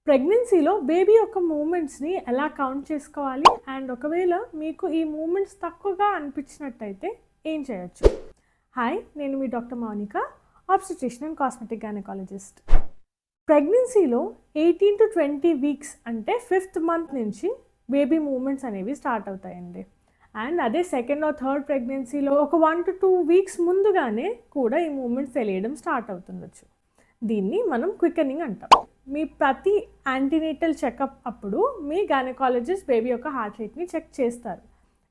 ప్రెగ్నెన్సీలో బేబీ యొక్క మూమెంట్స్ని ఎలా కౌంట్ చేసుకోవాలి అండ్ ఒకవేళ మీకు ఈ మూమెంట్స్ తక్కువగా అనిపించినట్టయితే ఏం చేయొచ్చు? హాయ్, నేను మీ doctor Mounika, obstetrician and cosmetic gynaecologist. ప్రెగ్నెన్సీలో 18 to 20 వీక్స్ అంటే 5th మంత్ నుంచి బేబీ మూమెంట్స్ అనేవి స్టార్ట్ అవుతాయండి. అండ్ అదే సెకండ్ ఆర్ థర్డ్ ప్రెగ్నెన్సీలో ఒక 1 to 2 వీక్స్ ముందుగానే కూడా ఈ మూమెంట్స్ తెలియడం స్టార్ట్ అవుతుండొచ్చు. దీన్ని మనం క్వికనింగ్ అంటాం. మీ ప్రతి యాంటీనేటల్ చెకప్ అప్పుడు మీ గైనకాలజిస్ట్ బేబీ యొక్క హార్ట్ రేట్ని చెక్ చేస్తారు.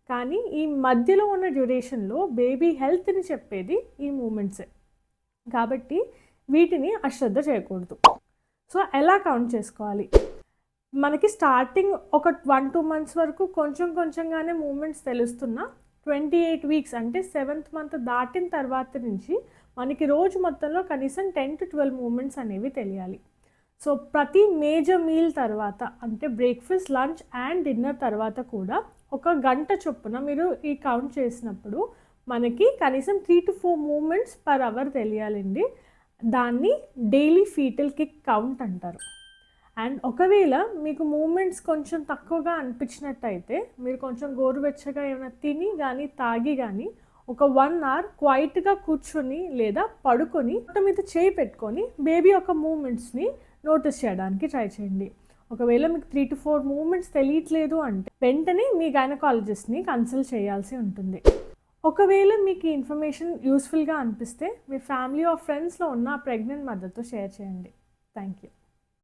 కానీ ఈ మధ్యలో ఉన్న డ్యూరేషన్లో బేబీ హెల్త్ని చెప్పేది ఈ మూమెంట్సే. కాబట్టి వీటిని అశ్రద్ధ చేయకూడదు. సో ఎలా కౌంట్ చేసుకోవాలి? మనకి స్టార్టింగ్ ఒక 1-2 మంత్స్ వరకు కొంచెంగానే మూమెంట్స్ తెలుస్తున్నా 28 వీక్స్ అంటే 7th మంత్ దాటిన తర్వాత నుంచి మనకి రోజు మొత్తంలో కనీసం 10 to 12 మూమెంట్స్ అనేవి తెలియాలి. సో ప్రతి మేజర్ మీల్ తర్వాత అంటే బ్రేక్ఫాస్ట్, లంచ్ అండ్ డిన్నర్ తర్వాత కూడా 1 గంట చొప్పున మీరు ఈ కౌంట్ చేసినప్పుడు మనకి కనీసం 3 to 4 మూమెంట్స్ పర్ అవర్ తెలియాలండి. దాన్ని డైలీ ఫీటల్ కిక్ కౌంట్ అంటారు. అండ్ ఒకవేళ మీకు మూమెంట్స్ కొంచెం తక్కువగా అనిపించినట్టయితే మీరు కొంచెం గోరువెచ్చగా ఏమైనా తిని కానీ తాగి కానీ ఒక 1 hour క్వైట్గా కూర్చొని లేదా పడుకొని పొట్ట మీద చేయి పెట్టుకొని బేబీ యొక్క మూమెంట్స్ని నోటీస్ చేయడానికి ట్రై చేయండి. ఒకవేళ మీకు 3 to 4 మూమెంట్స్ తెలియట్లేదు అంటే వెంటనే మీ గైనకాలజిస్ట్ని కన్సల్ట్ చేయాల్సి ఉంటుంది. ఒకవేళ మీకు ఈ ఇన్ఫర్మేషన్ యూస్ఫుల్గా అనిపిస్తే మీ ఫ్యామిలీ ఆర్ ఫ్రెండ్స్లో ఉన్న ప్రెగ్నెంట్ మదర్తో షేర్ చేయండి. Thank you.